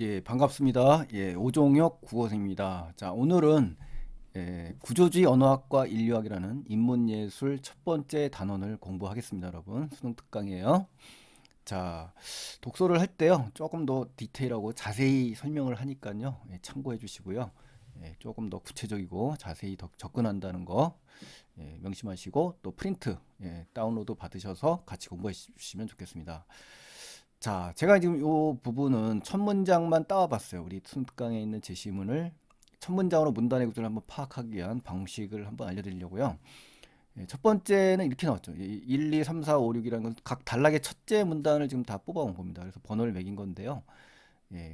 예, 반갑습니다. 예, 오종혁 국어생입니다. 자, 오늘은 구조주의 언어학과 인류학이라는 인문예술 첫 번째 단원을 공부하겠습니다, 여러분. 수능 특강이에요. 자, 독서를 할 때요, 조금 더 디테일하고 자세히 설명을 하니까요, 예, 참고해 주시고요. 예, 조금 더 구체적이고 자세히 더 접근한다는 거 명심하시고 또 프린트 다운로드 받으셔서 같이 공부해 주시면 좋겠습니다. 자, 제가 지금 이 부분은 첫 문장만 따와봤어요. 우리 순강에 있는 제시문을 첫 문장으로 문단의 구조를 한번 파악하기 위한 방식을 한번 알려드리려고요. 첫 번째는 이렇게 나왔죠. 1, 2, 3, 4, 5, 6이라는 건 각 단락의 첫째 문단을 지금 다 뽑아온 겁니다. 그래서 번호를 매긴 건데요.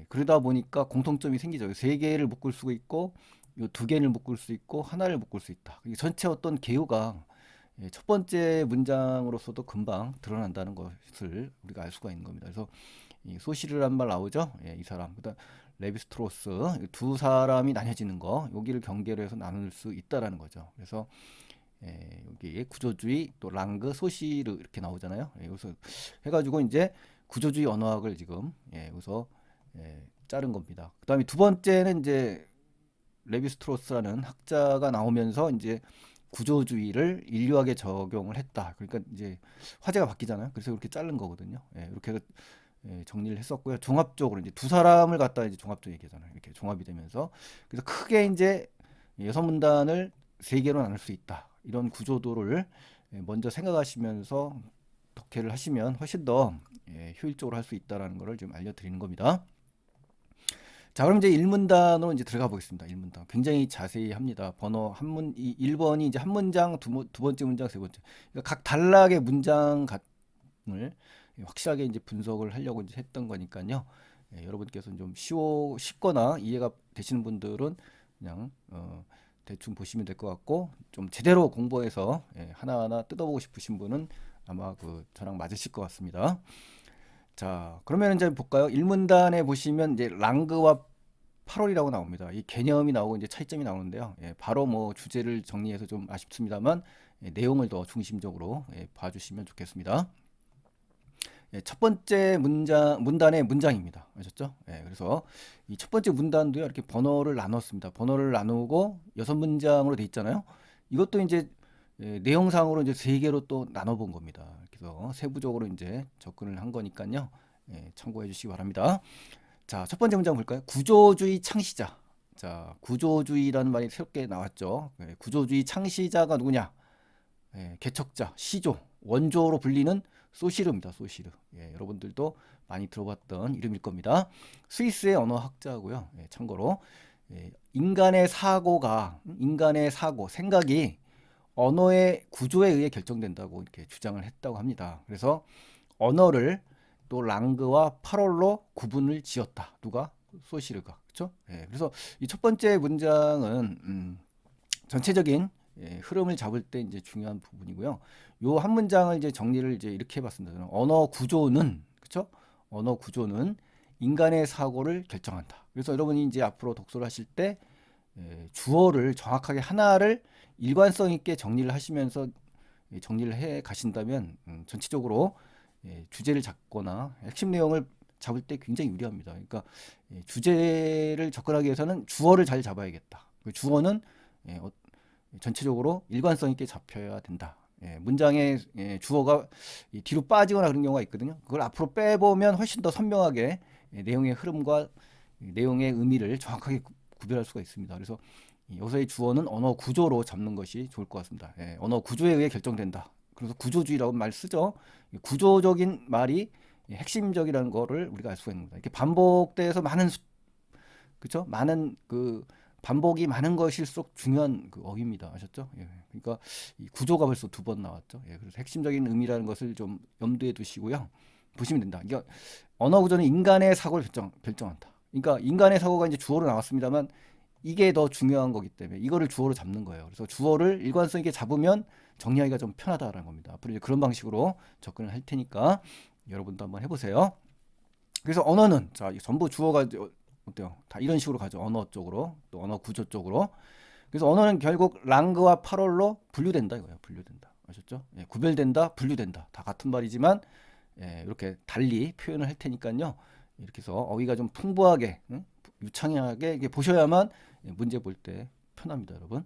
그러다 보니까 공통점이 생기죠. 세 개를 묶을 수 있고, 요 두 개를 묶을 수 있고, 하나를 묶을 수 있다. 이게 전체 어떤 개요가 첫 번째 문장으로서도 금방 드러난다는 것을 우리가 알 수가 있는 겁니다. 그래서 이 소시르란 말 나오죠? 이 사람. 그다음 레비스트로스 두 사람이 나뉘어지는 거 여기를 경계로 해서 나눌 수 있다라는 거죠. 그래서 여기 구조주의 또 랑그 소시르 이렇게 나오잖아요. 여기서 해가지고 이제 구조주의 언어학을 지금 여기서 자른 겁니다. 그다음에 두 번째는 이제 레비스트로스라는 학자가 나오면서 이제 구조주의를 인류학에 적용을 했다. 그러니까 이제 화제가 바뀌잖아요. 그래서 이렇게 자른 거거든요. 이렇게 해서 정리를 했었고요. 종합적으로 이제 두 사람을 갖다 이제 종합적으로 얘기하잖아요. 이렇게 종합이 되면서 그래서 크게 이제 여섯 문단을 세 개로 나눌 수 있다. 이런 구조도를 먼저 생각하시면서 독해를 하시면 훨씬 더 효율적으로 할 수 있다라는 것을 좀 알려드리는 겁니다. 자, 그럼 이제 1문단으로 이제 들어가 보겠습니다. 1문단. 굉장히 자세히 합니다. 번호 한 이 1번이 이제 한 문장, 두 번째 문장, 세 번째. 그러니까 각 단락의 문장을 확실하게 이제 분석을 하려고 이제 했던 거니까요. 여러분께서는 좀 쉽거나 이해가 되시는 분들은 그냥 대충 보시면 될 것 같고 좀 제대로 공부해서 하나하나 뜯어보고 싶으신 분은 아마 그 저랑 맞으실 것 같습니다. 자, 그러면 이제 볼까요? 1문단에 보시면 이제 랑그와 팔월이라고 나옵니다. 이 개념이 나오고 이제 차이점이 나오는데요. 바로 뭐 주제를 정리해서 좀 아쉽습니다만 내용을 더 중심적으로 봐주시면 좋겠습니다. 첫 번째 문단의 문장입니다. 아셨죠? 그래서 이 첫 번째 문단도요, 이렇게 번호를 나눴습니다. 번호를 나누고 여섯 문장으로 돼 있잖아요. 이것도 이제 내용상으로 이제 세 개로 또 나눠본 겁니다. 그래서 세부적으로 이제 접근을 한 거니까요. 참고해 주시기 바랍니다. 자, 첫 번째 문장 볼까요? 구조주의 창시자. 자, 구조주의라는 말이 새롭게 나왔죠. 구조주의 창시자가 누구냐? 개척자, 시조, 원조로 불리는 소시르입니다. 소시르. 여러분들도 많이 들어봤던 이름일 겁니다. 스위스의 언어학자고요. 참고로 인간의 사고, 생각이 언어의 구조에 의해 결정된다고 이렇게 주장을 했다고 합니다. 그래서 언어를 또 랑그와 파롤로 구분을 지었다. 누가? 소시르가. 그렇죠? 그래서 이 첫 번째 문장은 전체적인 흐름을 잡을 때 이제 중요한 부분이고요. 요 한 문장을 이제 정리를 이제 이렇게 해봤습니다. 저는 언어 구조는 그렇죠? 언어 구조는 인간의 사고를 결정한다. 그래서 여러분이 이제 앞으로 독서를 하실 때 주어를 정확하게 하나를 일관성 있게 정리를 하시면서 정리를 해 가신다면 전체적으로 주제를 잡거나 핵심 내용을 잡을 때 굉장히 유리합니다. 그러니까 주제를 접근하기 위해서는 주어를 잘 잡아야겠다. 그 주어는 전체적으로 일관성 있게 잡혀야 된다. 문장의 주어가 뒤로 빠지거나 그런 경우가 있거든요. 그걸 앞으로 빼보면 훨씬 더 선명하게 내용의 흐름과 내용의 의미를 정확하게 구별할 수가 있습니다. 그래서 여기서의 주어는 언어 구조로 잡는 것이 좋을 것 같습니다. 언어 구조에 의해 결정된다. 그래서 구조주의라고 말 쓰죠. 구조적인 말이 핵심적이라는 거를 우리가 알 수가 있는 겁니다. 이렇게 반복돼서 그렇죠? 많은 그 반복이 많은 것일수록 중요한 그 어휘입니다. 아셨죠? 그러니까 이 구조가 벌써 두 번 나왔죠. 그래서 핵심적인 의미라는 것을 좀 염두에 두시고요. 보시면 된다. 그러니까 언어 구조는 인간의 사고를 결정한다. 그러니까 인간의 사고가 이제 주어로 나왔습니다만 이게 더 중요한 거기 때문에 이거를 주어로 잡는 거예요. 그래서 주어를 일관성 있게 잡으면 정리하기가 좀 편하다라는 겁니다. 앞으로 이제 그런 방식으로 접근을 할 테니까 여러분도 한번 해보세요. 그래서 언어는 자 전부 주어가 어때요? 다 이런 식으로 가죠. 언어 쪽으로 또 언어 구조 쪽으로. 그래서 언어는 결국 랑그와 파롤로 분류된다 이거예요. 분류된다. 아셨죠? 구별된다, 분류된다. 다 같은 말이지만 이렇게 달리 표현을 할 테니까요. 이렇게 해서 어휘가 좀 풍부하게, 유창하게 이렇게 보셔야만 문제 볼 때 편합니다, 여러분.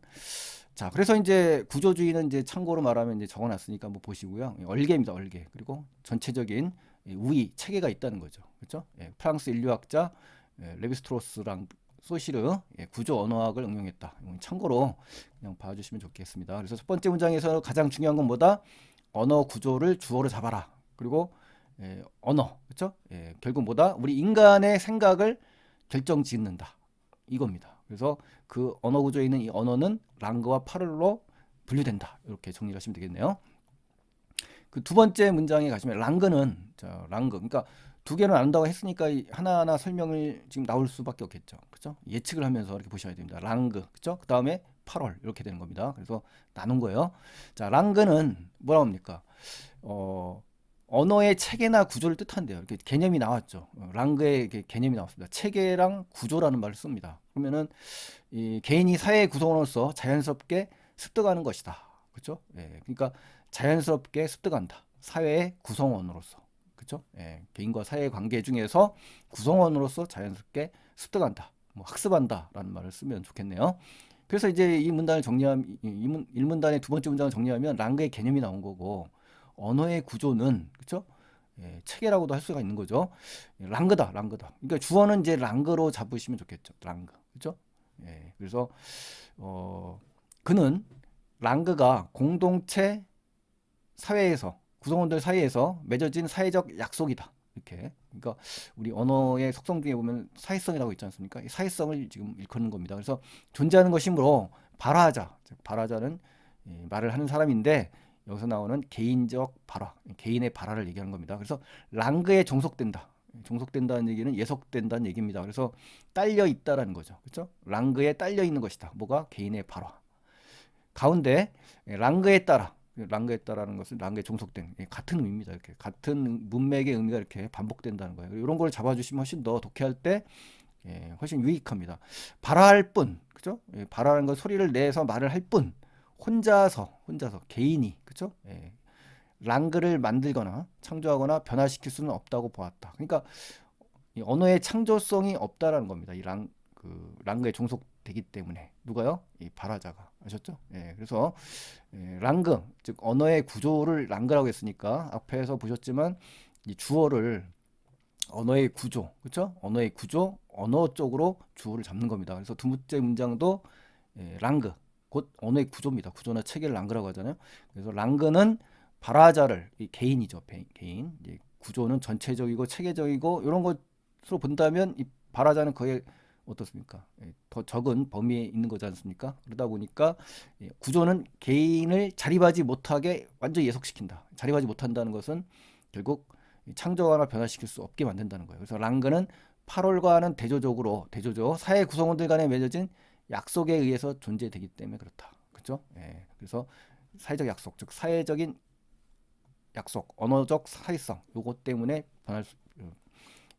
자, 그래서 이제 구조주의는 이제 참고로 말하면 이제 적어놨으니까 한번 보시고요. 얼개입니다, 얼개. 그리고 전체적인 우위 체계가 있다는 거죠, 그렇죠? 프랑스 인류학자 레비스트로스랑 소시르 구조 언어학을 응용했다. 참고로 그냥 봐주시면 좋겠습니다. 그래서 첫 번째 문장에서 가장 중요한 건 뭐다? 언어 구조를 주어로 잡아라. 그리고 언어, 그렇죠? 결국 뭐다? 우리 인간의 생각을 결정짓는다. 이겁니다. 그래서 그 언어 구조에 있는 이 언어는 랑그와 파럴로 분류된다. 이렇게 정리를 하시면 되겠네요. 그 두 번째 문장에 가시면 랑그는 자, 랑그. 그러니까 두 개를 나눈다고 했으니까 하나하나 설명을 지금 나올 수밖에 없겠죠. 그렇죠? 예측을 하면서 이렇게 보셔야 됩니다. 랑그. 그렇죠? 그다음에 8월 이렇게 되는 겁니다. 그래서 나눈 거예요. 자, 랑그는 뭐라고 합니까? 언어의 체계나 구조를 뜻한대요. 이렇게 개념이 나왔죠. 랑그의 개념이 나왔습니다. 체계랑 구조라는 말을 씁니다. 그러면은 이 개인이 사회의 구성원으로서 자연스럽게 습득하는 것이다. 그렇죠? 그러니까 자연스럽게 습득한다. 사회의 구성원으로서. 그렇죠? 개인과 사회의 관계 중에서 구성원으로서 자연스럽게 습득한다. 뭐 학습한다라는 말을 쓰면 좋겠네요. 그래서 이제 이 문단을 정리하면 1문단의 두 번째 문장을 정리하면 랑그의 개념이 나온 거고 언어의 구조는 그렇죠? 체계라고도 할 수가 있는 거죠. 랑그다, 랑그다. 그러니까 주어는 이제 랑그로 잡으시면 좋겠죠. 랑그, 그렇죠? 그래서 그는 랑그가 공동체 사회에서 구성원들 사이에서 맺어진 사회적 약속이다. 이렇게. 그러니까 우리 언어의 속성 중에 보면 사회성이라고 있지 않습니까? 이 사회성을 지금 일컫는 겁니다. 그래서 존재하는 것이므로 발화자, 즉 발화자는 말을 하는 사람인데 여기서 나오는 개인적 발화, 개인의 발화를 얘기하는 겁니다. 그래서 랑그에 종속된다. 종속된다는 얘기는 예속된다는 얘기입니다. 그래서 딸려 있다라는 거죠. 그렇죠? 랑그에 딸려 있는 것이다. 뭐가? 개인의 발화. 가운데 랑그에 따라 랑그에 따라는 것은 랑그에 종속된 같은 의미입니다. 이렇게 같은 문맥의 의미가 이렇게 반복된다는 거예요. 이런 걸 잡아주시면 훨씬 더 독해할 때 훨씬 유익합니다. 발화할 뿐, 그죠? 발화하는 건 소리를 내서 말을 할 뿐, 혼자서 개인이, 그죠? 랑그를 만들거나 창조하거나 변화시킬 수는 없다고 보았다. 그러니까 이 언어의 창조성이 없다라는 겁니다. 이 랑그에 종속되기 때문에 누가요? 이 발화자가 아셨죠? 그래서 랑그 즉 언어의 구조를 랑그라고 했으니까 앞에서 보셨지만 이 주어를 언어의 구조, 그렇죠? 언어의 구조, 언어 쪽으로 주어를 잡는 겁니다. 그래서 두 번째 문장도 랑그 곧 언어의 구조입니다. 구조나 체계를 랑그라고 하잖아요. 그래서 랑그는 발화자를 이 개인이죠, 개인. 구조는 전체적이고 체계적이고 이런 것으로 본다면 이 발화자는 거의 어떻습니까? 더 적은 범위에 있는 거지 않습니까? 그러다 보니까 구조는 개인을 자립하지 못하게 완전히 예속시킨다. 자립하지 못한다는 것은 결국 창조하거나 변화시킬 수 없게 만든다는 거예요. 그래서 랑그는 8월과는 대조적으로 사회 구성원들 간에 맺어진 약속에 의해서 존재되기 때문에 그렇다. 그렇죠? 그래서 사회적 약속, 즉 사회적인 약속, 언어적 사회성 요것 때문에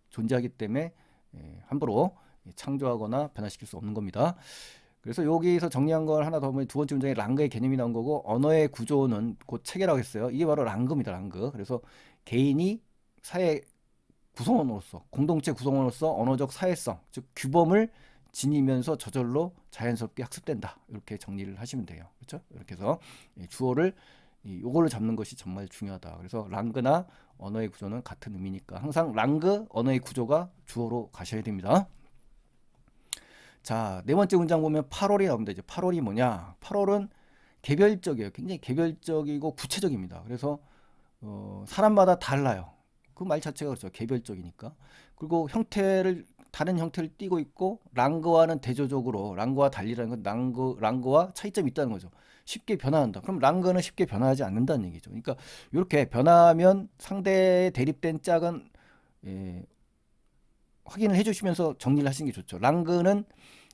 존재하기 때문에 함부로 창조하거나 변화시킬 수 없는 겁니다. 그래서 여기서 정리한 걸 하나 더 보면 두 번째 문장에 랑그의 개념이 나온 거고 언어의 구조는 곧 체계라고 했어요. 이게 바로 랑그입니다. 랑그. 그래서 개인이 사회 구성원으로서 공동체 구성원으로서 언어적 사회성 즉 규범을 지니면서 저절로 자연스럽게 학습된다. 이렇게 정리를 하시면 돼요. 그렇죠? 이렇게 해서 주어를 요거를 잡는 것이 정말 중요하다. 그래서 랑그나 언어의 구조는 같은 의미니까 항상 랑그 언어의 구조가 주어로 가셔야 됩니다. 자, 네 번째 문장 보면 8월이 나옵니다. 이제 8월이 뭐냐? 8월은 개별적이에요. 굉장히 개별적이고 구체적입니다. 그래서 사람마다 달라요. 그 말 자체가 그렇죠. 개별적이니까. 그리고 다른 형태를 띠고 있고 랑그와는 대조적으로 랑그와 달리라는 건 랑그와 차이점이 있다는 거죠. 쉽게 변화한다. 그럼 랑그는 쉽게 변화하지 않는다는 얘기죠. 그러니까 이렇게 변화하면 상대에 대립된 짝은 확인을 해주시면서 정리를 하시는 게 좋죠. 랑그는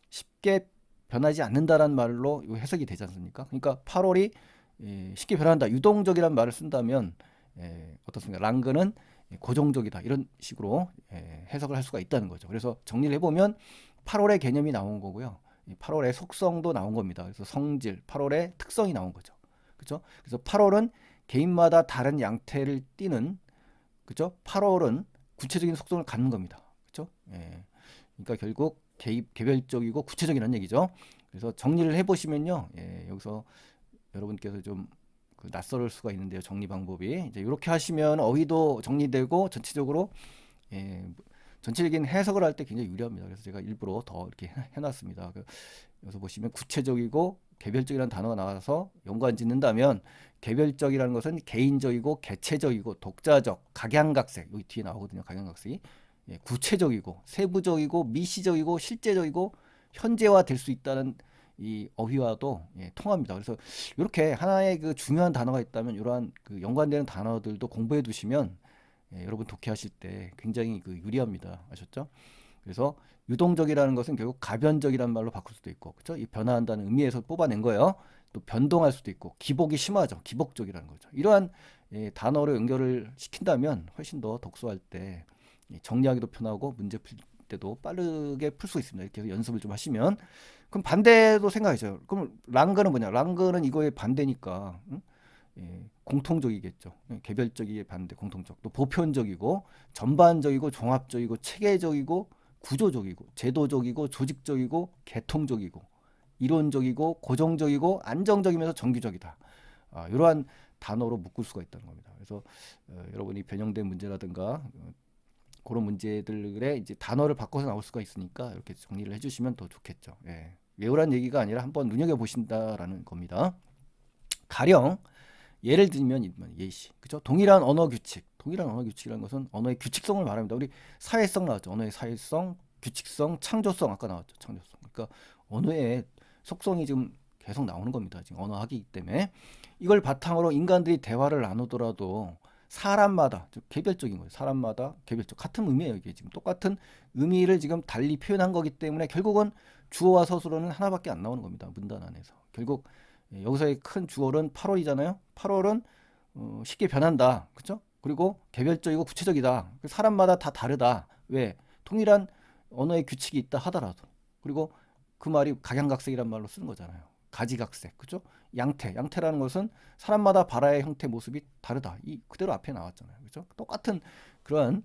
쉽게 변하지 않는다라는 말로 해석이 되지 않습니까? 그러니까 8월이 쉽게 변한다. 유동적이라는 말을 쓴다면 어떻습니까? 랑그는 고정적이다. 이런 식으로 해석을 할 수가 있다는 거죠. 그래서 정리를 해보면 8월의 개념이 나온 거고요. 8월의 속성도 나온 겁니다. 그래서 성질, 8월의 특성이 나온 거죠. 그렇죠? 그래서 8월은 개인마다 다른 양태를 띠는 그렇죠? 8월은 구체적인 속성을 갖는 겁니다. 그렇죠? 예. 그러니까 결국 개별적이고 구체적이라는 얘기죠. 그래서 정리를 해보시면요, 예, 여기서 여러분께서 좀 낯설을 수가 있는데요. 정리 방법이 이제 이렇게 하시면 어휘도 정리되고 전체적으로 예, 전체적인 해석을 할 때 굉장히 유리합니다. 그래서 제가 일부러 더 이렇게 해놨습니다. 여기서 보시면 구체적이고 개별적이라는 단어가 나와서 연관 짓는다면 개별적이라는 것은 개인적이고 개체적이고 독자적, 각양각색 여기 뒤에 나오거든요. 각양각색이 예, 구체적이고 세부적이고 미시적이고 실제적이고 현재화 될 수 있다는 이 어휘와도 예, 통합니다. 그래서 이렇게 하나의 그 중요한 단어가 있다면 이러한 그 연관되는 단어들도 공부해 두시면 예, 여러분 독해하실 때 굉장히 그 유리합니다. 아셨죠? 그래서 유동적이라는 것은 결국 가변적이라는 말로 바꿀 수도 있고, 그렇죠? 이 변화한다는 의미에서 뽑아낸 거예요. 또 변동할 수도 있고, 기복이 심하죠. 기복적이라는 거죠. 이러한 예, 단어로 연결을 시킨다면 훨씬 더 독서할 때 정리하기도 편하고 문제 풀 때도 빠르게 풀 수 있습니다. 이렇게 해서 연습을 좀 하시면 그럼 반대도 생각하죠. 그럼 랑그는 뭐냐? 랑그는 이거의 반대니까 응? 예, 공통적이겠죠. 예, 개별적이게 반대 공통적. 또 보편적이고 전반적이고 종합적이고 체계적이고 구조적이고 제도적이고 조직적이고 계통적이고 이론적이고 고정적이고 안정적이면서 정규적이다. 아, 이러한 단어로 묶을 수가 있다는 겁니다. 그래서 여러분이 변형된 문제라든가 그런 문제들의 이제 단어를 바꿔서 나올 수가 있으니까 이렇게 정리를 해주시면 더 좋겠죠. 예. 외우란 얘기가 아니라 한번 눈여겨 보신다라는 겁니다. 가령 예를 들면 예시, 그죠? 동일한 언어 규칙, 동일한 언어 규칙이라는 것은 언어의 규칙성을 말합니다. 우리 사회성 나왔죠. 언어의 사회성, 규칙성, 창조성 아까 나왔죠. 창조성. 그러니까 언어의 속성이 지금 계속 나오는 겁니다. 지금 언어학이기 때문에 이걸 바탕으로 인간들이 대화를 나누더라도 사람마다 개별적인 거예요. 사람마다 개별적 같은 의미예요. 이게 지금 똑같은 의미를 지금 달리 표현한 거기 때문에 결국은 주어와 서술어는 하나밖에 안 나오는 겁니다. 문단 안에서 결국 여기서의 큰 주어는 8월이잖아요. 8월은 쉽게 변한다. 그렇죠? 그리고 개별적이고 구체적이다. 사람마다 다 다르다. 왜? 동일한 언어의 규칙이 있다 하더라도. 그리고 그 말이 각양각색이란 말로 쓰는 거잖아요. 가지각색. 그죠? 양태라는 것은 사람마다 바라의 형태 모습이 다르다. 이 그대로 앞에 나왔잖아요. 그죠? 똑같은 그런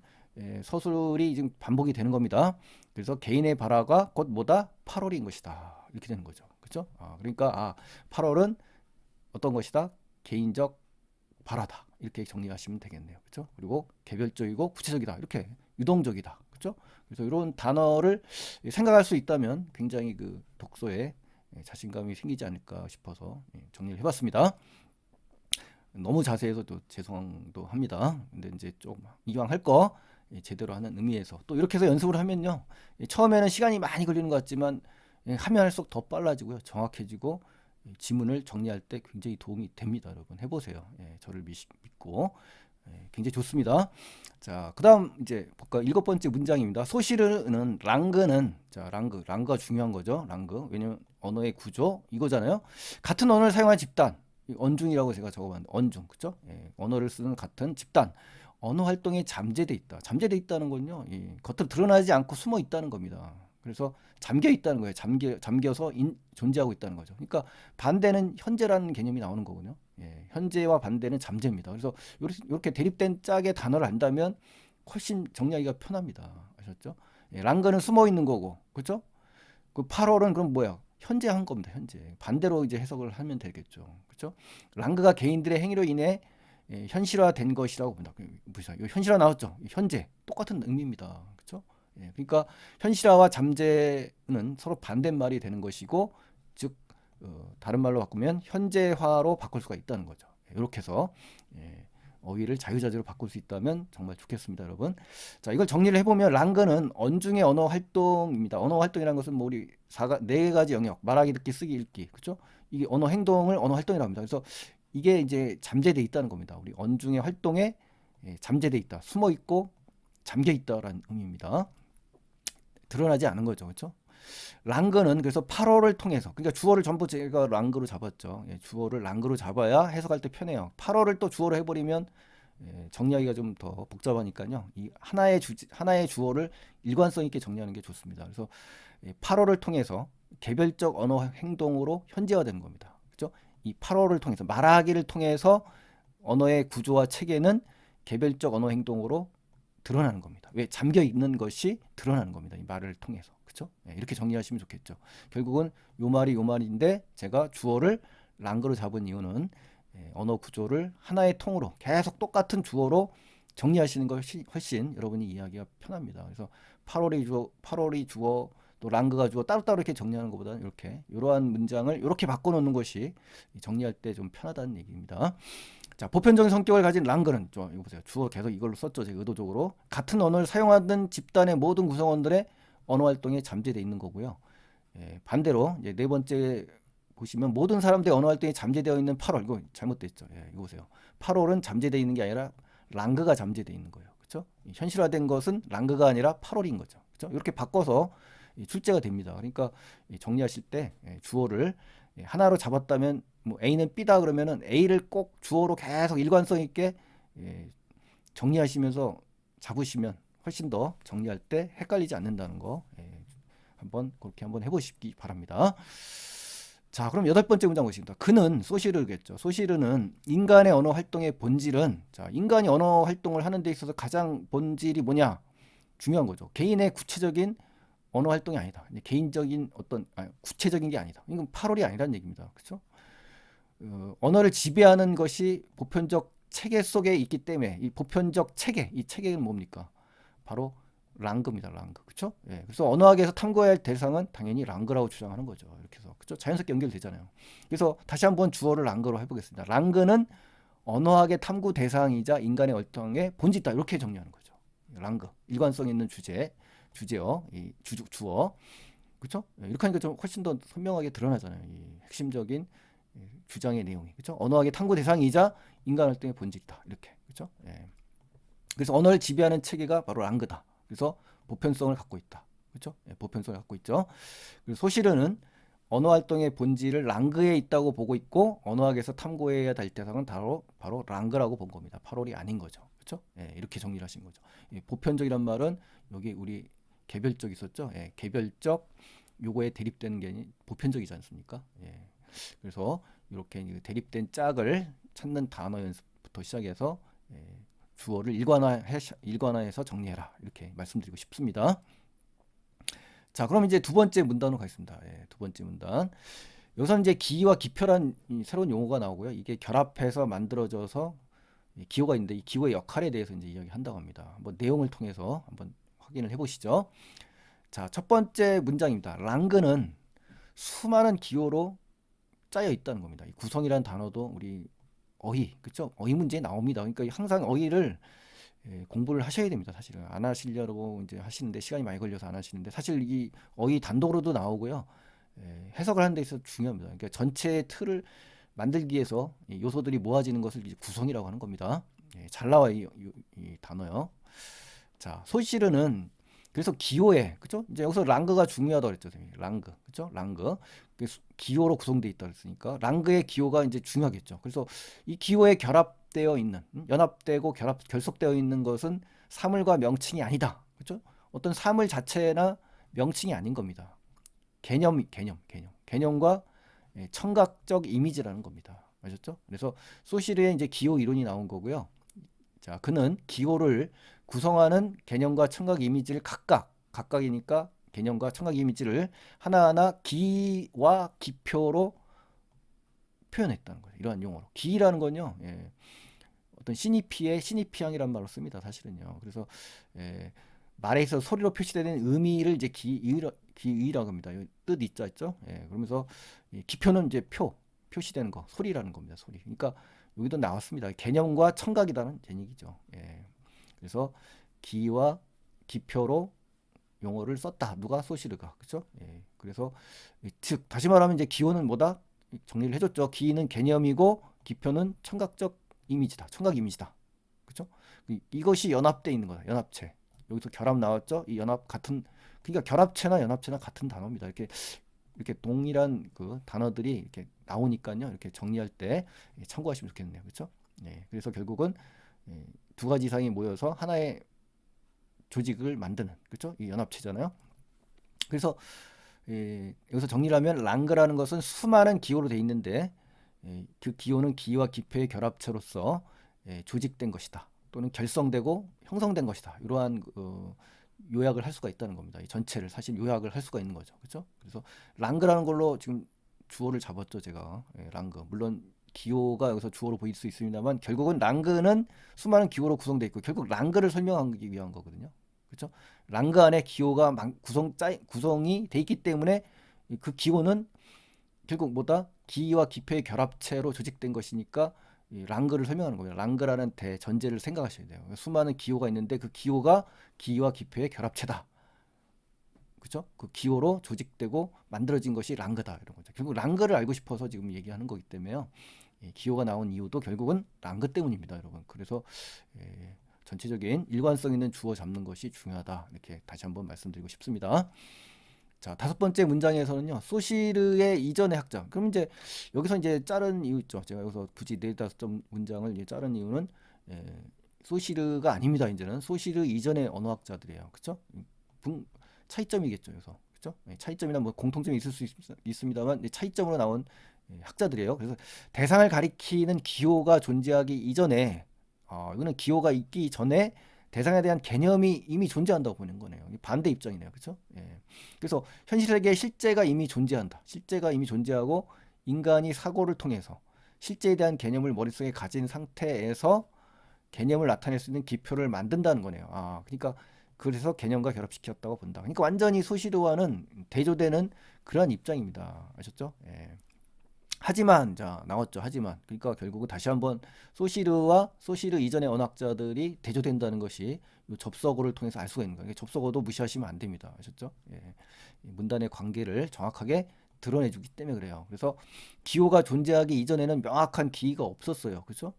서술이 지금 반복이 되는 겁니다. 그래서 개인의 바라가 곧 뭐다? 8월인 것이다. 이렇게 되는 거죠. 그죠? 그러니까 8월은 어떤 것이다? 개인적 바라다. 이렇게 정리하시면 되겠네요. 그죠? 그리고 개별적이고 구체적이다. 이렇게 유동적이다. 그죠? 그래서 이런 단어를 생각할 수 있다면 굉장히 그 독서에 자신감이 생기지 않을까 싶어서 정리를 해봤습니다. 너무 자세해서 또 죄송도 합니다. 근데 이제 좀 이왕 할 거 제대로 하는 의미에서 또 이렇게 해서 연습을 하면요. 처음에는 시간이 많이 걸리는 것 같지만 하면 할수록 더 빨라지고요. 정확해지고 지문을 정리할 때 굉장히 도움이 됩니다. 여러분 해보세요. 저를 믿고 굉장히 좋습니다. 자, 그다음 이제 볼까 7번째 문장입니다. 소실은 랑그는 자 랑그가 중요한 거죠. 랑그 왜냐면 언어의 구조 이거잖아요. 같은 언어를 사용한 집단 언중이라고 제가 적어봤는데 언중 그죠? 언어를 쓰는 같은 집단 언어 활동에 잠재돼 있다. 잠재돼 있다는 건요. 겉으로 드러나지 않고 숨어 있다는 겁니다. 그래서 잠겨 있다는 거예요. 잠겨서 존재하고 있다는 거죠. 그러니까 반대는 현재라는 개념이 나오는 거군요. 현재와 반대는 잠재입니다. 그래서 이렇게 대립된 짝의 단어를 안다면 훨씬 정리하기가 편합니다. 아셨죠? 랑거는 숨어 있는 거고, 그렇죠? 그 8월은 그럼 뭐야? 현재 한 겁니다. 현재 반대로 이제 해석을 하면 되겠죠. 그렇죠? 랑그가 개인들의 행위로 인해 현실화된 것이라고 봅니다. 보시죠. 현실화 나왔죠. 현재 똑같은 의미입니다. 그렇죠? 그러니까 현실화와 잠재는 서로 반대말이 되는 것이고, 즉 다른 말로 바꾸면 현재화로 바꿀 수가 있다는 거죠. 이렇게 해서 어휘를 자유자재로 바꿀 수 있다면 정말 좋겠습니다, 여러분. 자, 이걸 정리를 해보면 랑그는 언중의 언어 활동입니다. 언어 활동이라는 것은 뭐 우리 네 가지 영역, 말하기, 듣기, 쓰기, 읽기, 그렇죠? 이게 언어 행동을 언어 활동이라고 합니다. 그래서 이게 이제 잠재돼 있다는 겁니다. 우리 언중의 활동에 잠재돼 있다, 숨어 있고 잠겨 있다라는 의미입니다. 드러나지 않은 거죠, 그렇죠? 랑그는 그래서 8어를 통해서 그러니까 주어를 전부 제가 랑그로 잡았죠. 주어를 랑그로 잡아야 해석할 때 편해요. 8어를 또 주어로 해버리면 정리하기가 좀 더 복잡하니까요. 이 하나의 주어를 일관성 있게 정리하는 게 좋습니다. 그래서 8어를 통해서 개별적 언어 행동으로 현재화되는 겁니다. 그렇죠? 이 8어를 통해서 말하기를 통해서 언어의 구조와 체계는 개별적 언어 행동으로 드러나는 겁니다. 왜? 잠겨 있는 것이 드러나는 겁니다. 이 말을 통해서. 그렇죠? 예, 이렇게 정리하시면 좋겠죠. 결국은 요 말이 요 말인데 제가 주어를 랑그로 잡은 이유는 언어 구조를 하나의 통으로 계속 똑같은 주어로 정리하시는 것이 훨씬 여러분이 이해하기가 편합니다. 그래서 8월이 주어 또 랑그가 주어 따로따로 이렇게 정리하는 것보다는 이렇게 이러한 문장을 이렇게 바꿔놓는 것이 정리할 때 좀 편하다는 얘기입니다. 자, 보편적인 성격을 가진 랑그는 이거 보세요. 주어 계속 이걸로 썼죠. 제가 의도적으로. 같은 언어를 사용하는 집단의 모든 구성원들의 언어 활동에 잠재되어 있는 거고요. 반대로 이제 네 번째 보시면 모든 사람들의 언어 활동에 잠재되어 있는 8월. 이거 잘못됐죠. 이거 보세요. 8월은 잠재되어 있는 게 아니라 랑그가 잠재되어 있는 거예요. 그렇죠? 현실화된 것은 랑그가 아니라 8월인 거죠. 그렇죠? 이렇게 바꿔서 출제가 됩니다. 그러니까 정리하실 때 주어를 하나로 잡았다면 뭐 A는 B다 그러면은 A를 꼭 주어로 계속 일관성 있게 정리하시면서 잡으시면 훨씬 더 정리할 때 헷갈리지 않는다는 거 한번 그렇게 한번 해보시기 바랍니다. 자, 그럼 여덟 번째 문장 보겠습니다. 그는 소시르겠죠. 소시르는 인간의 언어 활동의 본질은 자, 인간이 언어 활동을 하는 데 있어서 가장 본질이 뭐냐? 중요한 거죠. 개인의 구체적인 언어 활동이 아니다. 개인적인 어떤 구체적인 게 아니다. 이건 8월이 아니라는 얘기입니다. 그렇죠? 언어를 지배하는 것이 보편적 체계 속에 있기 때문에 이 보편적 체계, 이 체계는 뭡니까? 바로 랑그입니다. 랑그. 그렇죠? 예. 그래서 언어학에서 탐구해야 할 대상은 당연히 랑그라고 주장하는 거죠. 이렇게 해서. 그렇죠? 자연스럽게 연결되잖아요. 그래서 다시 한번 주어를 랑그로 해 보겠습니다. 랑그는 언어학의 탐구 대상이자 인간의 활동의 본질이다. 이렇게 정리하는 거죠. 랑그. 일관성 있는 주제어, 이 주어. 그렇죠? 이렇게 하니까 좀 훨씬 더 선명하게 드러나잖아요. 이 핵심적인 주장의 내용이. 그렇죠? 언어학의 탐구 대상이자 인간 활동의 본질이다. 이렇게. 그렇죠? 예. 그래서 언어를 지배하는 체계가 바로 랑그다. 그래서 보편성을 갖고 있다. 그렇죠? 예, 보편성을 갖고 있죠. 그리고 소시르는 언어 활동의 본질을 랑그에 있다고 보고 있고 언어학에서 탐구해야 될 대상은 바로 랑그라고 본 겁니다. 8월이 아닌 거죠. 그렇죠? 예, 이렇게 정리를 하신 거죠. 예, 보편적이란 말은 여기 우리 개별적 있었죠? 예, 개별적 요거에 대립되는 게 보편적이지 않습니까? 예. 그래서 이렇게 대립된 짝을 찾는 단어 연습부터 시작해서 주어를 일관화해서 정리해라 이렇게 말씀드리고 싶습니다. 자, 그럼 이제 두 번째 문단으로 가겠습니다. 두 번째 문단. 여기서 이제 기와 기표란 새로운 용어가 나오고요. 이게 결합해서 만들어져서 기호가 있는데 이 기호의 역할에 대해서 이제 이야기한다고 합니다. 한번 내용을 통해서 한번 확인을 해보시죠. 자, 첫 번째 문장입니다. 랑그는 수많은 기호로 짜여 있다는 겁니다. 이 구성이라는 단어도 우리 어휘, 그렇죠? 어휘 문제에 나옵니다. 그러니까 항상 어휘를 공부를 하셔야 됩니다. 사실은 안 하시려고 이제 하시는데 시간이 많이 걸려서 안 하시는데 사실 이 어휘 단독으로도 나오고요. 해석을 하는 데 있어서 중요합니다. 그러니까 전체 틀을 만들기 위해서 요소들이 모아지는 것을 이제 구성이라고 하는 겁니다. 잘 나와 이 단어요. 자, 소시르는 그래서 기호에 그죠? 이제 여기서 랑그가 중요하다고 그랬죠, 선생님. 랑그 그죠? 랑그 기호로 구성되어 있다 그랬으니까 랑그의 기호가 이제 중요하겠죠. 그래서 이 기호에 결합되어 있는 연합되고 결속되어 있는 것은 사물과 명칭이 아니다. 그죠? 어떤 사물 자체나 명칭이 아닌 겁니다. 개념과 청각적 이미지라는 겁니다. 아셨죠? 그래서 소시르의 이제 기호 이론이 나온 거고요. 자, 그는 기호를 구성하는 개념과 청각 이미지를 각각이니까 개념과 청각 이미지를 하나하나 기와 기표로 표현했다는 거예요. 이러한 용어로. 기라는 건요. 어떤 시니피향이라는 말로 씁니다. 사실은요. 그래서 말에서 소리로 표시되는 의미를 이제 기의라고 합니다. 뜻 있죠? 그러면서 기표는 이제 표시되는 거, 소리라는 겁니다. 소리. 그러니까 여기도 나왔습니다. 개념과 청각이라는 얘기죠. 그래서 기와 기표로 용어를 썼다. 누가? 소시르가. 그렇죠? 그래서 즉 다시 말하면 이제 기호는 뭐다? 정리를 해줬죠. 기는 개념이고 기표는 청각적 이미지다. 청각 이미지다. 그렇죠? 이것이 연합되어 있는 거다. 연합체. 여기서 결합 나왔죠? 이 연합 같은 그러니까 결합체나 연합체나 같은 단어입니다. 이렇게 동일한 그 단어들이 이렇게 나오니까요. 이렇게 정리할 때 참고하시면 좋겠네요. 그렇죠? 그래서 결국은 두 가지 이상이 모여서 하나의 조직을 만드는 그렇죠? 이 연합체잖아요. 그래서 여기서 정리를 하면 랑그라는 것은 수많은 기호로 되어 있는데 그 기호는 기와 기표의 결합체로서 조직된 것이다. 또는 결성되고 형성된 것이다. 이러한 요약을 할 수가 있다는 겁니다. 이 전체를 사실 요약을 할 수가 있는 거죠. 그렇죠? 그래서 랑그라는 걸로 지금 주어를 잡았죠, 제가. 예, 랑그. 물론 기호가 여기서 주어로 보일 수 있습니다만 결국은 랑그는 수많은 기호로 구성되어 있고 결국 랑그를 설명하기 위한 거거든요. 그렇죠? 랑그 안에 기호가 구성이 돼 있기 때문에 그 기호는 결국 뭐다? 기와 기표의 결합체로 조직된 것이니까 이 랑그를 설명하는 겁니다. 랑그라는 대전제를 생각하셔야 돼요. 수많은 기호가 있는데 그 기호가 기와 기표의 결합체다. 그렇죠? 그 기호로 조직되고 만들어진 것이 랑그다 이런 거죠. 결국 랑그를 알고 싶어서 지금 얘기하는 거기 때문에요. 기호가 나온 이유도 결국은 랑그 때문입니다, 여러분. 그래서 전체적인 일관성 있는 주어 잡는 것이 중요하다. 이렇게 다시 한번 말씀드리고 싶습니다. 자, 다섯 번째 문장에서는요, 소시르의 이전의 학자. 그럼 이제 여기서 이제 자른 이유 있죠. 제가 여기서 굳이 네 다섯 점 문장을 이제 자른 이유는 소시르가 아닙니다. 이제는 소시르 이전의 언어학자들이에요. 그렇죠? 차이점이겠죠. 여기서 그렇죠? 차이점이나 뭐 공통점이 있을 수 있습니다만 차이점으로 나온 학자들이에요. 그래서 대상을 가리키는 기호가 존재하기 이전에 이거는 기호가 있기 전에 대상에 대한 개념이 이미 존재한다고 보는 거네요. 반대 입장이네요. 그렇죠? 예. 그래서 현실 세계에 실제가 이미 존재한다. 실제가 이미 존재하고 인간이 사고를 통해서 실제에 대한 개념을 머릿속에 가진 상태에서 개념을 나타낼 수 있는 기표를 만든다는 거네요. 그러니까 그래서 개념과 결합시켰다고 본다. 그러니까 완전히 소시르와는 대조되는 그러한 입장입니다. 아셨죠? 예. 하지만 자 나왔죠. 하지만 그러니까 결국은 다시 한번 소시르와 소시르 이전의 언어학자들이 대조된다는 것이 이 접속어를 통해서 알 수가 있는 거예요. 접속어도 무시하시면 안 됩니다. 아셨죠? 예. 문단의 관계를 정확하게 드러내주기 때문에 그래요. 그래서 기호가 존재하기 이전에는 명확한 기의가 없었어요. 그렇죠?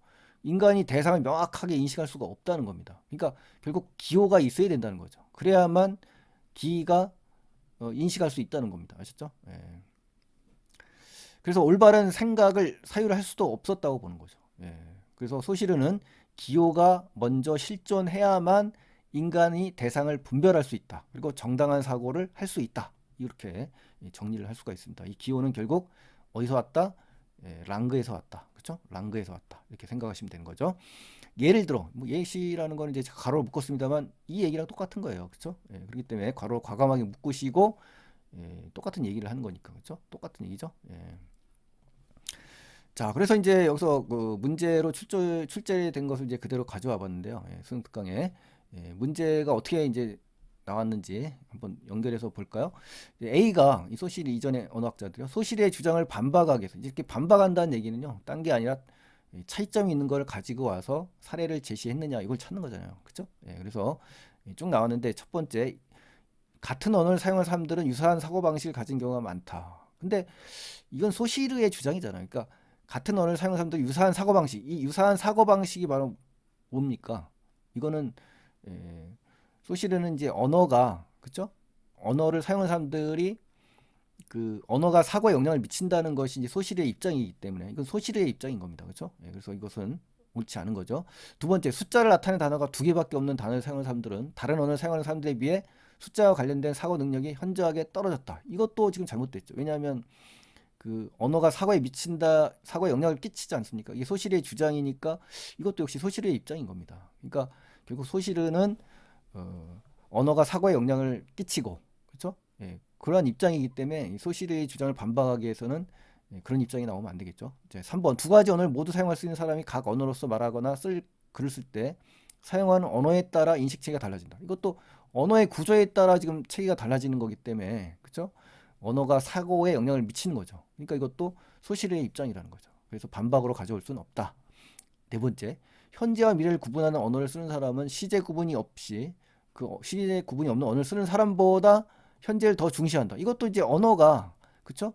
인간이 대상을 명확하게 인식할 수가 없다는 겁니다. 그러니까 결국 기호가 있어야 된다는 거죠. 그래야만 기의가 인식할 수 있다는 겁니다. 아셨죠? 예. 그래서 올바른 생각을 사유할 수도 없었다고 보는 거죠. 예. 그래서 소시르는 기호가 먼저 실존해야만 인간이 대상을 분별할 수 있다. 그리고 정당한 사고를 할 수 있다. 이렇게 정리를 할 수가 있습니다. 이 기호는 결국 어디서 왔다? 랑그에서 왔다. 그렇죠? 랑그에서 왔다. 이렇게 생각하시면 되는 거죠. 예를 들어 뭐 예시라는 거는 이제 괄호를 묶었습니다만 이 얘기랑 똑같은 거예요. 그렇죠? 그렇기 때문에 괄호 과감하게 묶으시고 똑같은 얘기를 하는 거니까. 그렇죠? 똑같은 얘기죠. 자, 그래서 이제 여기서 그 문제로 출제된 것을 이제 그대로 가져와 봤는데요. 수능 특강에 문제가 어떻게 이제 나왔는지 한번 연결해서 볼까요? A가 이 소실 이전의 언어학자들이요. 소실의 주장을 반박하기 위해서 이렇게 반박한다는 얘기는요. 딴 게 아니라 차이점이 있는 걸 가지고 와서 사례를 제시했느냐 이걸 찾는 거잖아요. 그렇죠? 그래서 쭉 나왔는데 첫 번째 같은 언어를 사용하는 사람들은 유사한 사고방식을 가진 경우가 많다. 근데 이건 소시르의 주장이잖아요. 그러니까 같은 언어를 사용하는 사람들은 유사한 사고방식, 이 유사한 사고방식이 바로 뭡니까? 이거는 소시르는 이제 언어가 그렇죠? 언어를 사용하는 사람들이 그 언어가 사고에 영향을 미친다는 것이 이제 소시르의 입장이기 때문에 이건 소시르의 입장인 겁니다. 그렇죠? 그래서 이것은 옳지 않은 거죠. 두 번째, 숫자를 나타내는 단어가 두 개밖에 없는 단어를 사용하는 사람들은 다른 언어를 사용하는 사람들에 비해 숫자와 관련된 사고 능력이 현저하게 떨어졌다. 이것도 지금 잘못됐죠. 왜냐하면 그 언어가 사고에 미친다, 사고에 영향을 끼치지 않습니까? 이게 소시르의 주장이니까 이것도 역시 소시르의 입장인 겁니다. 그러니까 결국 소시르는 언어가 사고에 영향을 끼치고, 그렇죠? 그러한 입장이기 때문에 소시르의 주장을 반박하기 위해서는 그런 입장이 나오면 안 되겠죠. 이제 3번 두 가지 언어를 모두 사용할 수 있는 사람이 각 언어로서 말하거나 글을 쓸 때 사용하는 언어에 따라 인식 체계가 달라진다. 이것도 언어의 구조에 따라 지금 체계가 달라지는 거기 때문에 그렇죠? 언어가 사고에 영향을 미치는 거죠. 그러니까 이것도 소시르의 입장이라는 거죠. 그래서 반박으로 가져올 수는 없다. 네 번째, 현재와 미래를 구분하는 언어를 쓰는 사람은 시제 구분이 없이 그 시제 구분이 없는 언어를 쓰는 사람보다 현재를 더 중시한다. 이것도 이제 언어가 그렇죠?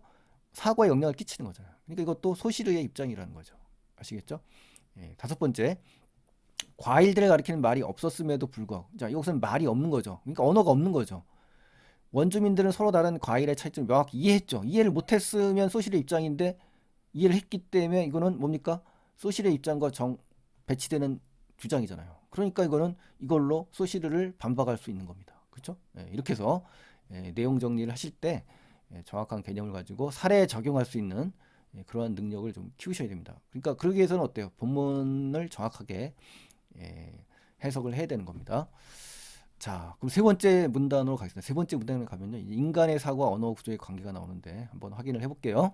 사고에 영향을 끼치는 거잖아요. 그러니까 이것도 소시르의 입장이라는 거죠. 아시겠죠? 다섯 번째, 과일들을 가리키는 말이 없었음에도 불구하고 자, 이것은 말이 없는 거죠. 그러니까 언어가 없는 거죠. 원주민들은 서로 다른 과일의 차이점을 명확히 이해했죠. 이해를 못했으면 소실의 입장인데 이해를 했기 때문에 이거는 뭡니까? 소실의 입장과 배치되는 주장이잖아요. 그러니까 이거는 이걸로 소시르를 반박할 수 있는 겁니다. 그렇죠? 이렇게 해서 내용 정리를 하실 때 정확한 개념을 가지고 사례에 적용할 수 있는 그러한 능력을 좀 키우셔야 됩니다. 그러니까 그러기 위해서는 어때요? 본문을 정확하게 해석을 해야 되는 겁니다. 자, 그럼 세 번째 문단으로 가겠습니다. 세 번째 문단에 가면요, 인간의 사고와 언어 구조의 관계가 나오는데 한번 확인을 해볼게요.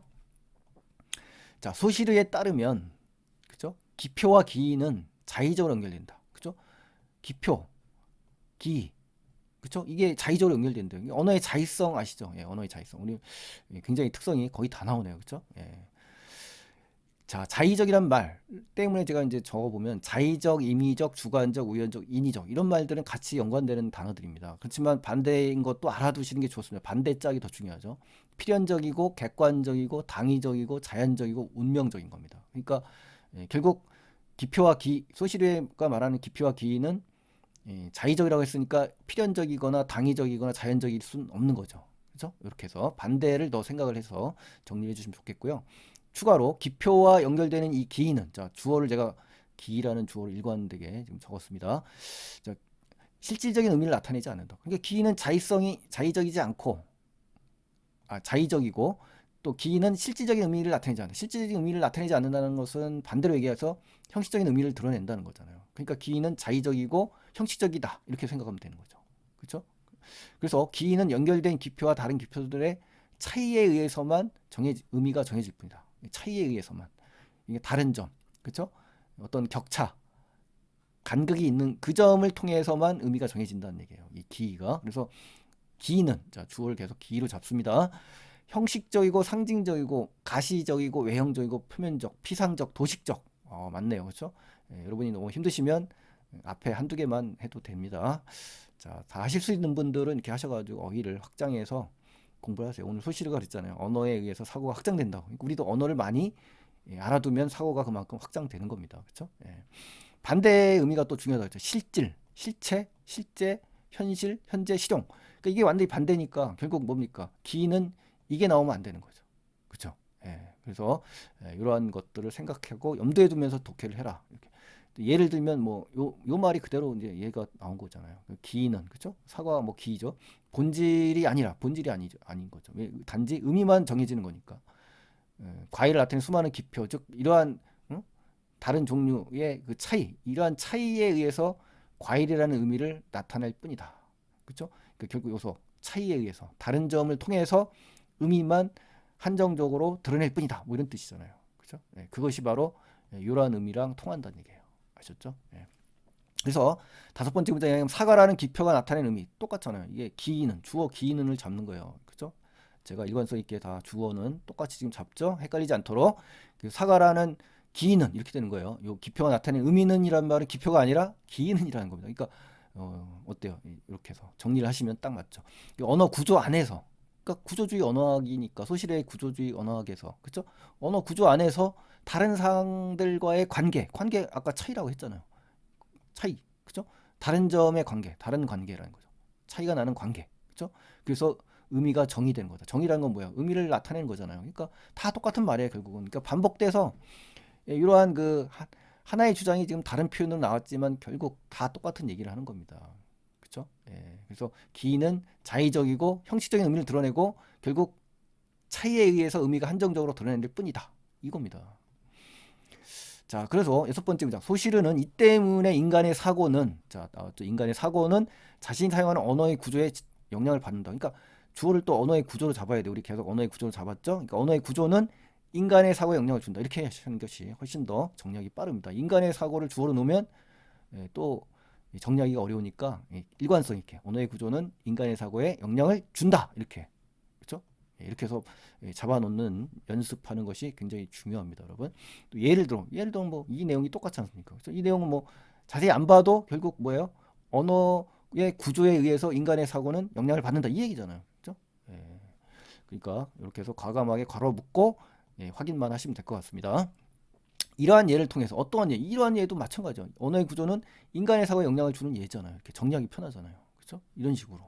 자, 소시르에 따르면, 그죠? 기표와 기인은 자의적으로 연결된다. 그죠? 기표, 기, 그쵸? 이게 자의적으로 연결된대요. 언어의 자의성 아시죠? 예, 언어의 자의성. 우리 굉장히 특성이 거의 다 나오네요. 그쵸? 예. 자, 자의적이란 말 때문에 제가 이제 적어보면 자의적, 임의적, 주관적, 우연적, 인위적 이런 말들은 같이 연관되는 단어들입니다. 그렇지만 반대인 것도 알아두시는 게 좋습니다. 반대짝이 더 중요하죠. 필연적이고 객관적이고 당위적이고 자연적이고 운명적인 겁니다. 그러니까 결국 기표와 기, 소시르가 말하는 기표와 기는 자의적이라고 했으니까 필연적이거나 당위적이거나 자연적일 수는 없는 거죠. 그죠? 이렇게 해서 반대를 더 생각을 해서 정리해 주시면 좋겠고요. 추가로 기표와 연결되는 이 기인은, 자, 주어를 제가 기라는 주어를 일관되게 지금 적었습니다. 자, 실질적인 의미를 나타내지 않는다. 그러니까 기인은 자의적이지 않고, 자의적이고, 또 기인은 실질적인 의미를 나타내지 않는다. 실질적인 의미를 나타내지 않는다는 것은 반대로 얘기해서 형식적인 의미를 드러낸다는 거잖아요. 그러니까 기인은 자의적이고 형식적이다. 이렇게 생각하면 되는 거죠. 그렇죠? 그래서 기인은 연결된 기표와 다른 기표들의 차이에 의해서만 의미가 정해질 뿐이다. 차이에 의해서만. 이게 다른 점, 그렇죠? 어떤 격차, 간극이 있는 그 점을 통해서만 의미가 정해진다는 얘기예요. 이 기가. 그래서 기는, 자, 주어를 계속 기로 잡습니다. 형식적이고 상징적이고 가시적이고 외형적이고 표면적, 피상적, 도식적. 맞네요. 그렇죠? 여러분이 너무 힘드시면 앞에 한두 개만 해도 됩니다. 자, 다 하실 수 있는 분들은 이렇게 하셔가지고 어휘를 확장해서 공부를 하세요. 오늘 소시르가 그랬잖아요. 언어에 의해서 사고가 확장된다고. 우리도 언어를 많이 알아두면 사고가 그만큼 확장되는 겁니다. 그렇죠? 반대의 의미가 또 중요하다고 했죠. 실질, 실체, 실제, 현실, 현재, 실용. 그러니까 이게 완전히 반대니까 결국 뭡니까? 기는 이게 나오면 안 되는 거죠. 그렇죠? 그래서 이러한 것들을 생각하고 염두에 두면서 독해를 해라. 이렇게. 예를 들면 뭐 요 말이 그대로 이제 얘가 나온 거잖아요. 기는, 그죠? 사과가 뭐 기죠. 본질이 아니라 본질이 아닌 거죠. 단지 의미만 정해지는 거니까. 과일을 나타내는 수많은 기표, 즉 이러한 다른 종류의 그 차이, 이러한 차이에 의해서 과일이라는 의미를 나타낼 뿐이다. 그렇죠? 그러니까 결국 요소 차이에 의해서 다른 점을 통해서 의미만 한정적으로 드러낼 뿐이다. 뭐 이런 뜻이잖아요. 그렇죠? 그것이 바로 이러한 의미랑 통한다는 얘기예요. 아셨죠? 그래서 다섯 번째 문장에 사과라는 기표가 나타내는 의미 똑같잖아요. 이게 기인은, 주어 기인은을 잡는 거예요. 그죠? 제가 일관성 있게 다 주어는 똑같이 지금 잡죠? 헷갈리지 않도록. 사과라는 기인은 이렇게 되는 거예요. 요 기표가 나타내는 의미는이란 말은 기표가 아니라 기인은이라는 겁니다. 그러니까 어때요? 이렇게 해서 정리를 하시면 딱 맞죠. 언어 구조 안에서, 그러니까 구조주의 언어학이니까 소실의 구조주의 언어학에서, 그죠? 언어 구조 안에서 다른 사항들과의 관계 아까 차이라고 했잖아요. 차이, 그죠? 다른 점의 관계, 다른 관계라는 거죠. 차이가 나는 관계, 그죠? 그래서 의미가 정의되는 거다. 정의라는 건 뭐야? 의미를 나타내는 거잖아요. 그러니까 다 똑같은 말이에요, 결국은. 그러니까 반복돼서 이러한 그 하나의 주장이 지금 다른 표현으로 나왔지만 결국 다 똑같은 얘기를 하는 겁니다. 그렇죠? 그래서 기는 자의적이고 형식적인 의미를 드러내고 결국 차이에 의해서 의미가 한정적으로 드러낼 뿐이다. 이겁니다. 자, 그래서 여섯 번째 문장. 소시르는 이 때문에 인간의 사고는, 자, 나왔죠. 인간의 사고는 자신이 사용하는 언어의 구조에 영향을 받는다. 그러니까 주어를 또 언어의 구조로 잡아야 돼. 우리 계속 언어의 구조로 잡았죠. 그러니까 언어의 구조는 인간의 사고에 영향을 준다. 이렇게 하시는 것이 훨씬 더 정리하기 빠릅니다. 인간의 사고를 주어로 놓으면 또 정리하기가 어려우니까 일관성 있게 언어의 구조는 인간의 사고에 영향을 준다. 이렇게. 그렇죠? 이렇게 해서 잡아놓는 연습하는 것이 굉장히 중요합니다, 여러분. 또 예를 들어 뭐 이 내용이 똑같지 않습니까? 그래서 이 내용은 뭐 자세히 안 봐도 결국 뭐예요? 언어의 구조에 의해서 인간의 사고는 영향을 받는다 이 얘기잖아요, 그렇죠? 그러니까 이렇게 해서 과감하게 괄호 묶고 확인만 하시면 될 것 같습니다. 이러한 예를 통해서 어떠한 예? 이러한 예도 마찬가지죠. 언어의 구조는 인간의 사고에 영향을 주는 예잖아요. 이렇게 정리하기 편하잖아요, 그렇죠? 이런 식으로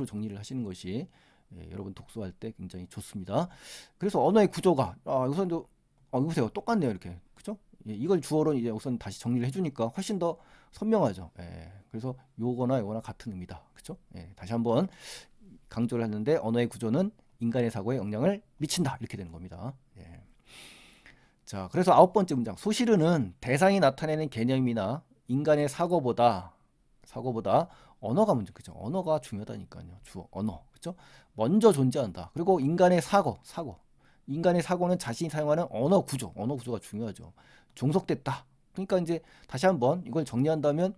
정리를 하시는 것이 여러분 독서할 때 굉장히 좋습니다. 그래서 언어의 구조가 우선도 이거 보세요, 똑같네요, 이렇게, 그죠? 이걸 주어로 이제 우선 다시 정리를 해주니까 훨씬 더 선명하죠. 그래서 요거나 같은 의미다, 그죠? 다시 한번 강조를 했는데 언어의 구조는 인간의 사고에 영향을 미친다 이렇게 되는 겁니다. 자, 그래서 아홉 번째 문장. 소시르는 대상이 나타내는 개념이나 인간의 사고보다 언어가 먼저, 그죠? 언어가 중요하다니까요. 주어, 언어, 그죠? 먼저 존재한다. 그리고 인간의 사고. 인간의 사고는 자신이 사용하는 언어 구조가 중요하죠. 종속됐다. 그러니까 이제 다시 한번 이걸 정리한다면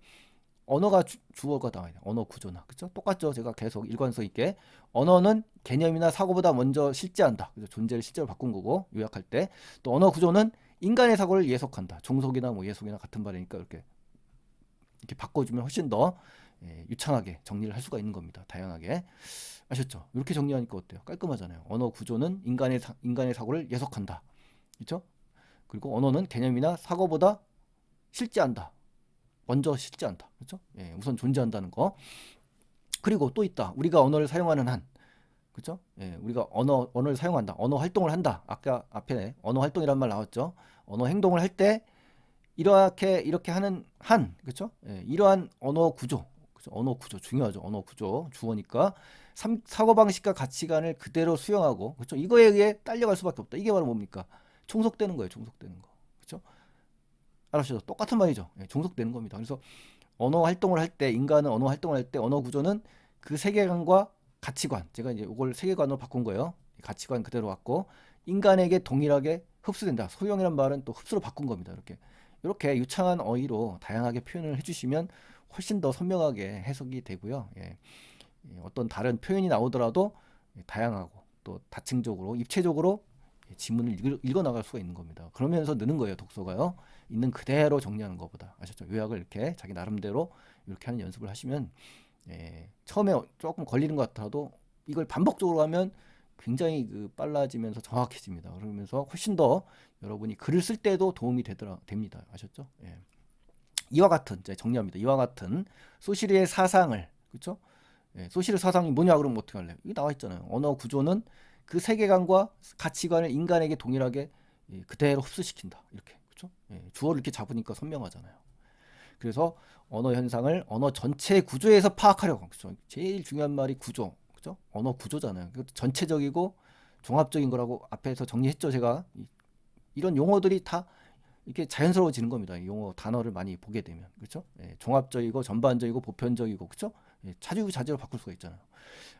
언어가 주어가 나와야 돼요. 언어 구조나, 그죠? 똑같죠. 제가 계속 일관성 있게 언어는 개념이나 사고보다 먼저 실제한다. 그죠? 존재를 실제로 바꾼 거고 요약할 때 또 언어 구조는 인간의 사고를 예속한다. 종속이나 뭐 예속이나 같은 말이니까 이렇게 바꿔주면 훨씬 더 유창하게 정리를 할 수가 있는 겁니다. 다양하게 아셨죠? 이렇게 정리하니까 어때요? 깔끔하잖아요. 언어 구조는 인간의 사고를 예속한다. 그렇죠? 그리고 언어는 개념이나 사고보다 실제한다. 먼저 실제한다. 그렇죠? 우선 존재한다는 거. 그리고 또 있다. 우리가 언어를 사용하는 한, 그렇죠? 우리가 언어를 사용한다. 언어 활동을 한다. 아까 앞에 언어 활동이란 말 나왔죠? 언어 행동을 할 때 이렇게 하는 한, 그렇죠? 이러한 언어 구조, 그렇죠? 언어 구조 중요하죠. 언어 구조 주어니까 사고 방식과 가치관을 그대로 수용하고, 그렇죠? 이거에 의해 딸려갈 수밖에 없다. 이게 바로 뭡니까? 종속되는 거예요. 종속되는 거, 그렇죠? 알았죠? 똑같은 말이죠. 종속되는 겁니다. 그래서 언어 활동을 할 때, 인간은 언어 활동을 할 때 언어 구조는 그 세계관과 가치관, 제가 이제 이걸 세계관으로 바꾼 거예요. 가치관 그대로 왔고 인간에게 동일하게 흡수된다. 소형이란 말은 또 흡수로 바꾼 겁니다. 이렇게 유창한 어휘로 다양하게 표현을 해주시면 훨씬 더 선명하게 해석이 되고요. 어떤 다른 표현이 나오더라도 다양하고 또 다층적으로 입체적으로 지문을 읽어 나갈 수가 있는 겁니다. 그러면서 느는 거예요. 독서가요. 있는 그대로 정리하는 것보다. 아셨죠? 요약을 이렇게 자기 나름대로 이렇게 하는 연습을 하시면 처음에 조금 걸리는 것 같아도 이걸 반복적으로 하면 굉장히 빨라지면서 정확해집니다. 그러면서 훨씬 더 여러분이 글을 쓸 때도 도움이 됩니다. 아셨죠? 이와 같은, 정리합니다. 이와 같은 소실의 사상을, 그렇죠? 소실의 사상이 뭐냐 그러면 어떻게 할래요? 이게 나와 있잖아요. 언어 구조는 그 세계관과 가치관을 인간에게 동일하게 그대로 흡수시킨다. 이렇게, 그렇죠? 주어를 이렇게 잡으니까 선명하잖아요. 그래서 언어 현상을 언어 전체 구조에서 파악하려고, 그렇죠? 제일 중요한 말이 구조, 그렇죠? 언어 구조잖아요. 그것도 전체적이고 종합적인 거라고 앞에서 정리했죠. 제가 이런 용어들이 다 이렇게 자연스러워지는 겁니다. 용어 단어를 많이 보게 되면, 그렇죠? 종합적이고 전반적이고 보편적이고, 그렇죠? 차주자재로 바꿀 수가 있잖아요.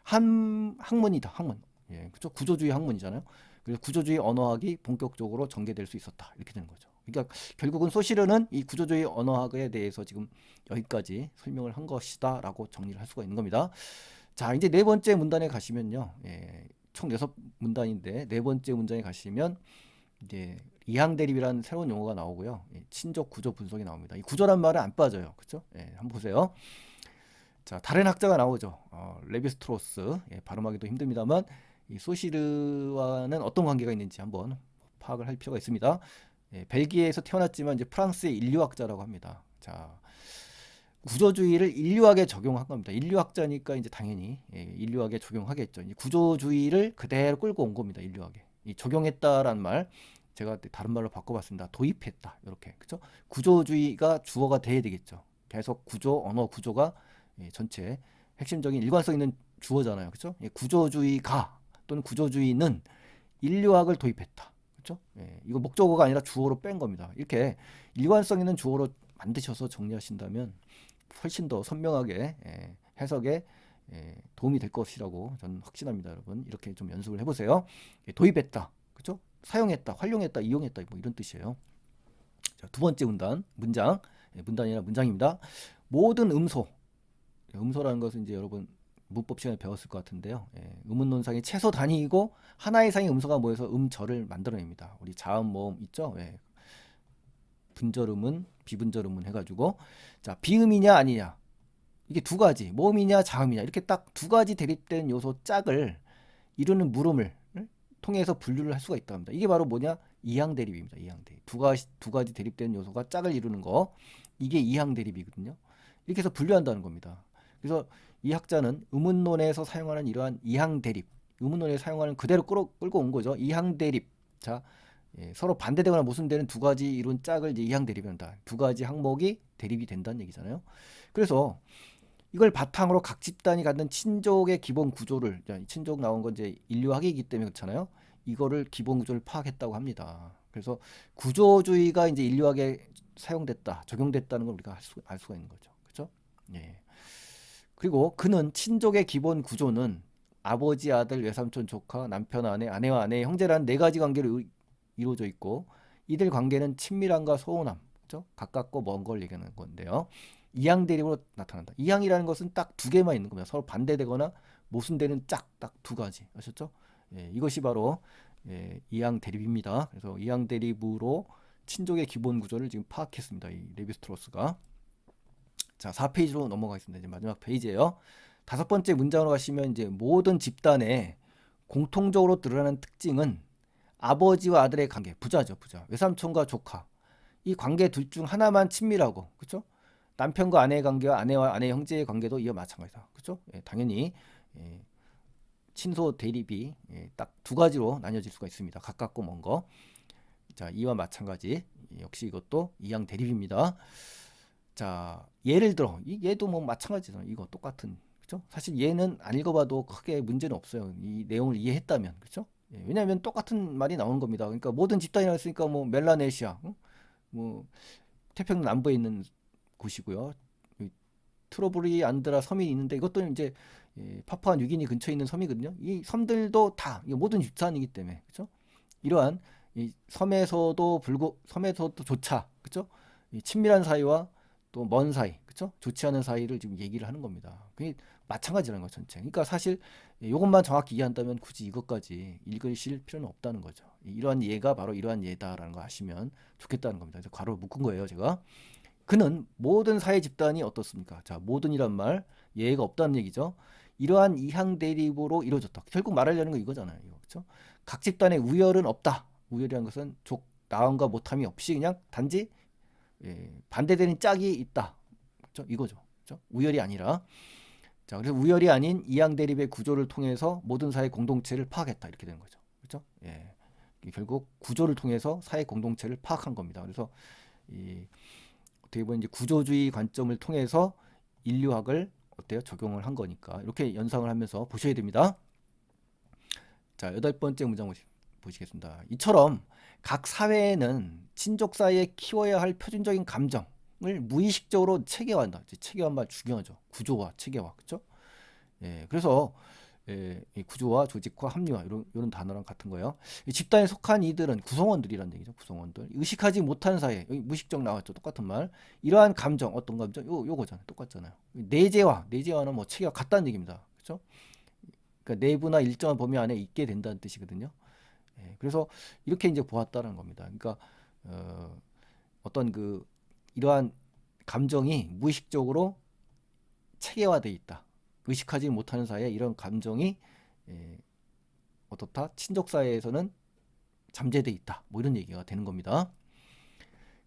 학문이다, 학문. 그렇죠? 구조주의 학문이잖아요. 그래서 구조주의 언어학이 본격적으로 전개될 수 있었다. 이렇게 되는 거죠. 그러니까 결국은 소시르는 이 구조주의 언어학에 대해서 지금 여기까지 설명을 한 것이다라고 정리를 할 수가 있는 겁니다. 자, 이제 네 번째 문단에 가시면요. 총 6문단인데 네 번째 문장에 가시면 이제 이항 대립이라는 새로운 용어가 나오고요. 친족 구조 분석이 나옵니다. 이 구조란 말은 안 빠져요. 그렇죠? 한번 보세요. 자, 다른 학자가 나오죠. 레비스트로스. 발음하기도 힘듭니다만 이 소시르와는 어떤 관계가 있는지 한번 파악을 할 필요가 있습니다. 벨기에에서 태어났지만 이제 프랑스의 인류학자라고 합니다. 자, 구조주의를 인류학에 적용한 겁니다. 인류학자니까 이제 당연히 인류학에 적용하겠죠. 이 구조주의를 그대로 끌고 온 겁니다. 인류학에. 이 적용했다라는 말 제가 다른 말로 바꿔봤습니다. 도입했다. 이렇게, 그죠? 구조주의가 주어가 돼야 되겠죠. 계속 구조, 언어 구조가 전체 핵심적인 일관성 있는 주어잖아요. 그죠? 구조주의가 또는 구조주의는 인류학을 도입했다. 그죠? 이거 목적어가 아니라 주어로 뺀 겁니다. 이렇게 일관성 있는 주어로 만드셔서 정리하신다면 훨씬 더 선명하게 해석에 도움이 될 것이라고 저는 확신합니다. 여러분 이렇게 좀 연습을 해보세요. 도입했다, 그렇죠? 사용했다, 활용했다, 이용했다, 뭐 이런 뜻이에요. 자, 두 번째 문장, 문단이나 문장입니다. 모든 음소라는 것은 이제 여러분 문법 시간에 배웠을 것 같은데요. 음운론상의 최소 단위이고 하나의 상의 음소가 모여서 음절을 만들어냅니다. 우리 자음 모음 있죠? 분절음은 비분절음은 해가지고 자 비음이냐 아니냐 이게 두 가지 모음이냐 자음이냐 이렇게 딱 두 가지 대립된 요소 짝을 이루는 물음을 통해서 분류를 할 수가 있다고 합니다. 이게 바로 뭐냐 이항 대립입니다. 이항 대립 두 가지 대립된 요소가 짝을 이루는 거 이게 이항 대립이거든요. 이렇게 해서 분류한다는 겁니다. 그래서 이 학자는 음운론에서 사용하는 이러한 이항 대립 음운론에 사용하는 그대로 끌고 온 거죠. 이항 대립 자 서로 반대되거나 모순되는 두 가지 이론 짝을 이제 이항 대립한다. 두 가지 항목이 대립이 된다는 얘기잖아요. 그래서 이걸 바탕으로 각 집단이 갖는 친족의 기본 구조를 친족 나온 건 이제 인류학이기 때문에 그렇잖아요. 이거를 기본 구조를 파악했다고 합니다. 그래서 구조주의가 이제 인류학에 사용됐다, 적용됐다는 걸 우리가 알 수가 있는 거죠. 그렇죠? 예. 그리고 그는 친족의 기본 구조는 아버지, 아들, 외삼촌, 조카, 남편, 아내, 아내와 아내의 형제라는 네 가지 관계로 이루어져 있고 이들 관계는 친밀함과 소원함, 그렇죠? 가깝고 먼 걸 얘기하는 건데요. 이항 대립으로 나타난다. 이항이라는 것은 딱 두 개만 있는 겁니다. 서로 반대되거나 모순되는 딱 두 가지. 아셨죠? 예, 이것이 바로 이항 대립입니다. 그래서 이항 대립으로 친족의 기본 구조를 지금 파악했습니다. 이 레비스트로스가. 자, 4페이지로 넘어가겠습니다. 이제 마지막 페이지예요. 다섯 번째 문장으로 가시면 이제 모든 집단의 공통적으로 드러나는 특징은 아버지와 아들의 관계, 부자죠, 부자. 외삼촌과 조카. 이 관계 둘 중 하나만 친밀하고, 그렇죠? 남편과 아내의 관계와 아내와 아내 형제의 관계도 이와 마찬가지다. 그렇죠? 예, 당연히 친소 대립이 딱 두 가지로 나뉘어질 수가 있습니다. 가깝고 먼 거. 자, 이와 마찬가지. 역시 이것도 이항 대립입니다. 자, 예를 들어 얘도 뭐 마찬가지죠. 이거 똑같은, 그렇죠? 사실 얘는 안 읽어봐도 크게 문제는 없어요. 이 내용을 이해했다면, 그렇죠? 예, 왜냐하면 똑같은 말이 나오는 겁니다. 그러니까 모든 집단이라고 했으니까 뭐 멜라네시아, 뭐 태평양 남부에 있는 곳이고요. 트로브리 안드라 섬이 있는데 이것도 이제 파푸아 뉴기니 근처에 있는 섬이거든요. 이 섬들도 다 모든 집단이기 때문에, 그렇죠? 이러한 이 섬에서도조차, 그렇죠? 이 친밀한 사이와 또 먼 사이, 그렇죠? 좋지 않은 사이를 지금 얘기를 하는 겁니다. 그게 마찬가지라는 거 전체. 그러니까 사실 이것만 정확히 이해한다면 굳이 이것까지 읽으실 필요는 없다는 거죠. 이러한 예가 바로 이러한 예다라는 거 아시면 좋겠다는 겁니다. 그래서 괄호 묶은 거예요, 제가. 그는 모든 사회 집단이 어떻습니까? 자, 모든이란 말 예가 없다는 얘기죠. 이러한 이항 대립으로 이루어졌다. 결국 말하려는 거 이거잖아요. 그렇죠? 각 집단의 우열은 없다. 우열이라는 것은 나음과 못함이 없이 그냥 단지 반대되는 짝이 있다. 그렇죠? 이거죠. 그렇죠? 우열이 아니라. 자, 그래서 우열이 아닌 이항 대립의 구조를 통해서 모든 사회 공동체를 파악했다. 이렇게 되는 거죠. 그렇죠? 예. 결국 구조를 통해서 사회 공동체를 파악한 겁니다. 그래서 어떻게 보면 이제 구조주의 관점을 통해서 인류학을 어때요? 적용을 한 거니까 이렇게 연상을 하면서 보셔야 됩니다. 자, 여덟 번째 문장 보시겠습니다. 이처럼 각 사회에는 친족 사이에 키워야 할 표준적인 감정을 무의식적으로 체계화한다. 체계화한 말 중요하죠. 구조화, 체계화, 그렇죠? 예, 그래서 이 구조화, 조직화, 합리화 이런 단어랑 같은 거예요. 이 집단에 속한 이들은 구성원들이란 얘기죠. 구성원들. 의식하지 못하는 사이에 여기 무의식적 나왔죠. 똑같은 말. 이러한 감정, 어떤 감정? 요거잖아요. 똑같잖아요. 내재화는 뭐 체계화 같다는 얘기입니다. 그렇죠? 그러니까 내부나 일정한 범위 안에 있게 된다는 뜻이거든요. 예, 그래서 이렇게 이제 보았다는 겁니다. 그러니까 어떤 이러한 감정이 무의식적으로 체계화되어 있다. 의식하지 못하는 사이에 이런 감정이 어떻다? 친족 사회에서는 잠재되어 있다. 뭐 이런 얘기가 되는 겁니다.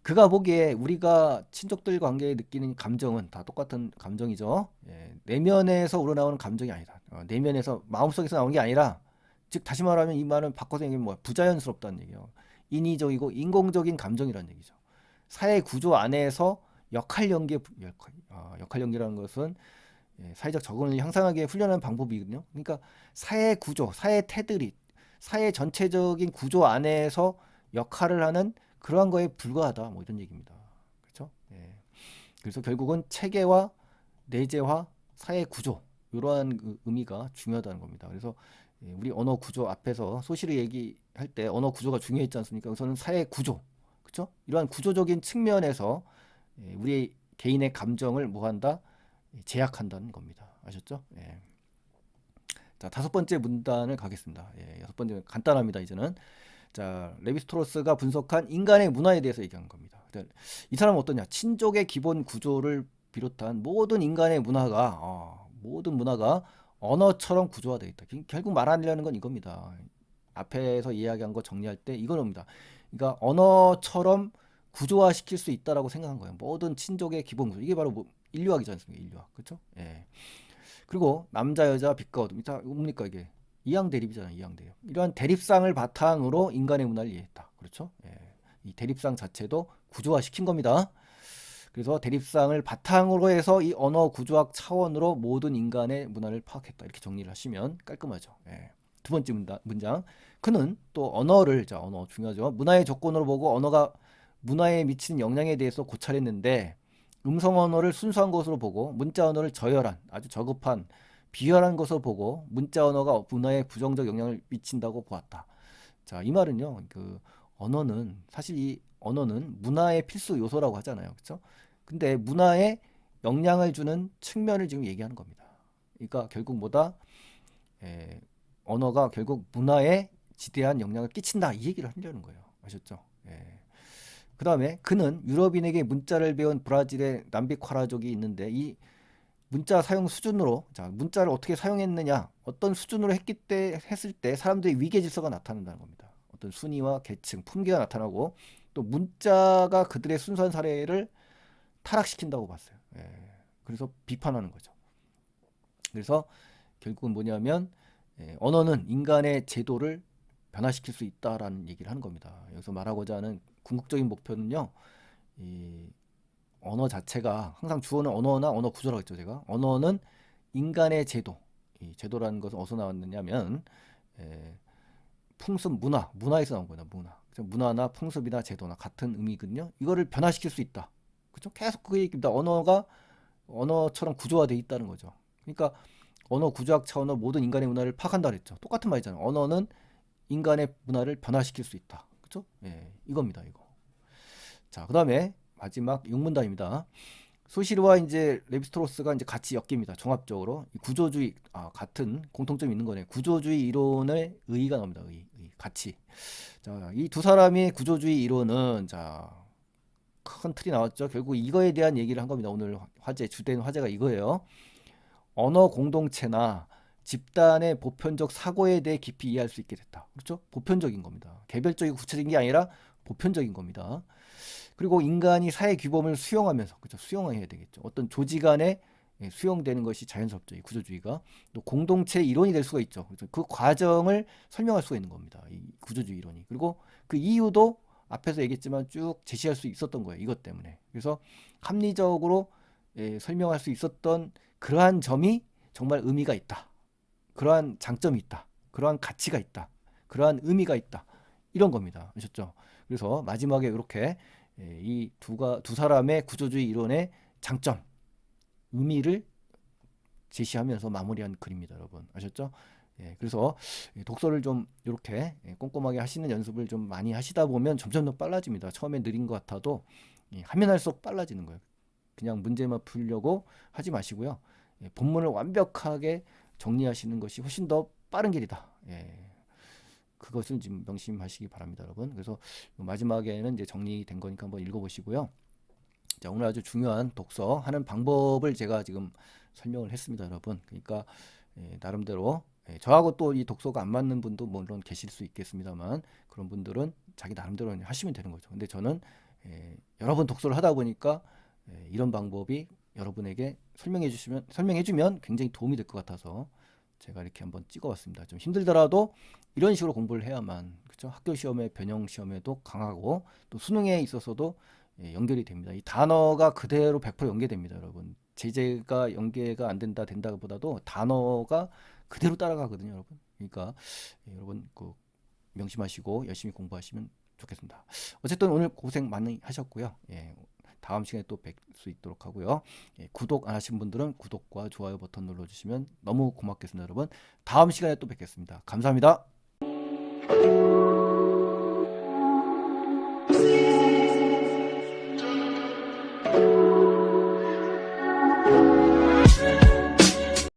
그가 보기에 우리가 친족들 관계에 느끼는 감정은 다 똑같은 감정이죠. 내면에서 우러나오는 감정이 아니다. 내면에서 마음속에서 나오는 게 아니라, 즉 다시 말하면 이 말은 바꿔서 얘기하면 뭐야? 부자연스럽다는 얘기예요. 인위적이고 인공적인 감정이라는 얘기죠. 사회 구조 안에서 역할 연기라는 것은 사회적 적응을 향상하게 훈련하는 방법이거든요. 그러니까 사회 구조, 사회 테두리, 사회 전체적인 구조 안에서 역할을 하는 그러한 거에 불과하다. 뭐 이런 얘기입니다. 그렇죠? 예. 그래서 결국은 체계화, 내재화, 사회 구조 이러한 의미가 중요하다는 겁니다. 그래서 우리 언어 구조 앞에서 소실을 얘기할 때 언어 구조가 중요했지 않습니까? 우선은 사회 구조, 그렇죠? 이러한 구조적인 측면에서 우리 개인의 감정을 뭐한다? 제약한다는 겁니다. 아셨죠? 예. 자, 다섯 번째 문단을 가겠습니다. 여섯 번째 간단합니다. 이제는 자, 레비스트로스가 분석한 인간의 문화에 대해서 얘기한 겁니다. 이 사람은 어떠냐? 친족의 기본 구조를 비롯한 모든 인간의 모든 문화가 언어처럼 구조화되어 있다. 결국 말하려는 건 이겁니다. 앞에서 이야기한 거 정리할 때 이겁니다. 그러니까 언어처럼 구조화시킬 수 있다라고 생각한 거예요. 모든 친족의 기본 구조. 이게 바로 인류학이지 않습니까? 인류학. 그렇죠? 예. 그리고 남자, 여자, 빛과 어둠. 뭡니까 이게? 이항 대립이잖아요. 이항 대립. 이러한 대립상을 바탕으로 인간의 문화를 이해했다. 그렇죠? 예. 이 대립상 자체도 구조화시킨 겁니다. 그래서 대립상을 바탕으로 해서 이 언어 구조학 차원으로 모든 인간의 문화를 파악했다. 이렇게 정리를 하시면 깔끔하죠. 예. 두 번째 문장. 그는 또 언어를, 자, 언어 중요하죠. 문화의 조건으로 보고 언어가 문화에 미치는 영향에 대해서 고찰했는데 음성 언어를 순수한 것으로 보고 문자 언어를 저열한 아주 저급한 비열한 것으로 보고 문자 언어가 문화에 부정적 영향을 미친다고 보았다. 자, 이 말은요. 그 언어는 사실 이 언어는 문화의 필수 요소라고 하잖아요. 그렇죠? 근데 문화에 영향을 주는 측면을 지금 얘기하는 겁니다. 그러니까 결국 뭐다? 에, 언어가 결국 문화에 지대한 영향을 끼친다 이 얘기를 하려는 거예요. 아셨죠? 예. 그 다음에 그는 유럽인에게 문자를 배운 브라질의 남비콰라족이 있는데 이 문자 사용 수준으로 자 문자를 어떻게 사용했느냐 어떤 수준으로 했을 때 사람들의 위계 질서가 나타난다는 겁니다. 어떤 순위와 계층, 품계가 나타나고 또 문자가 그들의 순수한 사례를 타락시킨다고 봤어요. 예. 그래서 비판하는 거죠. 그래서 결국은 뭐냐면 언어는 인간의 제도를 변화시킬 수 있다라는 얘기를 하는 겁니다. 여기서 말하고자 하는 궁극적인 목표는요. 이 언어 자체가 항상 주어는 언어나 언어 구조라고 했죠. 제가 언어는 인간의 제도, 이 제도라는 것은 어디서 나왔느냐면 풍습, 문화에서 나온 거다. 문화나 풍습이나 제도나 같은 의미거든요. 이거를 변화시킬 수 있다. 그렇죠? 계속 그 얘기입니다. 언어가 언어처럼 구조화되어 있다는 거죠. 그러니까 언어 구조학 차원으로 모든 인간의 문화를 파악한다 그랬죠. 똑같은 말이잖아요. 언어는 인간의 문화를 변화시킬 수 있다. 그렇죠? 예, 이겁니다. 이거. 자, 그다음에 마지막 육문단입니다. 소시르와 이제 레비스트로스가 이제 같이 엮입니다. 종합적으로 이 구조주의 같은 공통점이 있는 거네. 구조주의 이론의 의의가 나옵니다. 같이. 자, 이 두 사람의 구조주의 이론은 자, 큰 틀이 나왔죠. 결국 이거에 대한 얘기를 한 겁니다. 오늘 주된 화제가 이거예요. 언어 공동체나 집단의 보편적 사고에 대해 깊이 이해할 수 있게 됐다. 그렇죠? 보편적인 겁니다. 개별적이고 구체적인 게 아니라 보편적인 겁니다. 그리고 인간이 사회 규범을 수용하면서 그렇죠? 수용해야 되겠죠. 어떤 조직 안에 수용되는 것이 자연스럽죠. 이 구조주의가 또 공동체 이론이 될 수가 있죠. 그래서 그 과정을 설명할 수가 있는 겁니다. 이 구조주의 이론이. 그리고 그 이유도 앞에서 얘기했지만 쭉 제시할 수 있었던 거예요. 이것 때문에. 그래서 합리적으로 설명할 수 있었던 그러한 점이 정말 의미가 있다. 그러한 장점이 있다. 그러한 가치가 있다. 그러한 의미가 있다. 이런 겁니다. 아셨죠? 그래서 마지막에 이렇게 이 두 사람의 구조주의 이론의 장점, 의미를 제시하면서 마무리한 글입니다, 여러분. 아셨죠? 예, 그래서 독서를 좀 이렇게 꼼꼼하게 하시는 연습을 좀 많이 하시다 보면 점점 더 빨라집니다. 처음에 느린 것 같아도 하면 할수록 빨라지는 거예요. 그냥 문제만 풀려고 하지 마시고요. 본문을 완벽하게 정리하시는 것이 훨씬 더 빠른 길이다. 그것을 지금 명심하시기 바랍니다, 여러분. 그래서 마지막에는 이제 정리된 거니까 한번 읽어보시고요. 자, 오늘 아주 중요한 독서 하는 방법을 제가 지금 설명을 했습니다, 여러분. 그러니까 나름대로 저하고 또 이 독서가 안 맞는 분도 물론 계실 수 있겠습니다만 그런 분들은 자기 나름대로 하시면 되는 거죠. 근데 저는 여러 번 독서를 하다 보니까 이런 방법이 여러분에게 설명해주면 굉장히 도움이 될 것 같아서 제가 이렇게 한번 찍어봤습니다. 좀 힘들더라도 이런 식으로 공부를 해야만 그렇죠? 학교 시험에 변형 시험에도 강하고 또 수능에 있어서도 연결이 됩니다. 이 단어가 그대로 100% 연계됩니다, 여러분. 제재가 연계가 안 된다보다도 단어가 그대로 따라가거든요, 여러분. 그러니까 여러분 그 명심하시고 열심히 공부하시면 좋겠습니다. 어쨌든 오늘 고생 많이 하셨고요. 다음 시간에 또 뵐 수 있도록 하고요. 구독 안 하신 분들은 구독과 좋아요 버튼 눌러주시면 너무 고맙겠습니다, 여러분. 다음 시간에 또 뵙겠습니다. 감사합니다.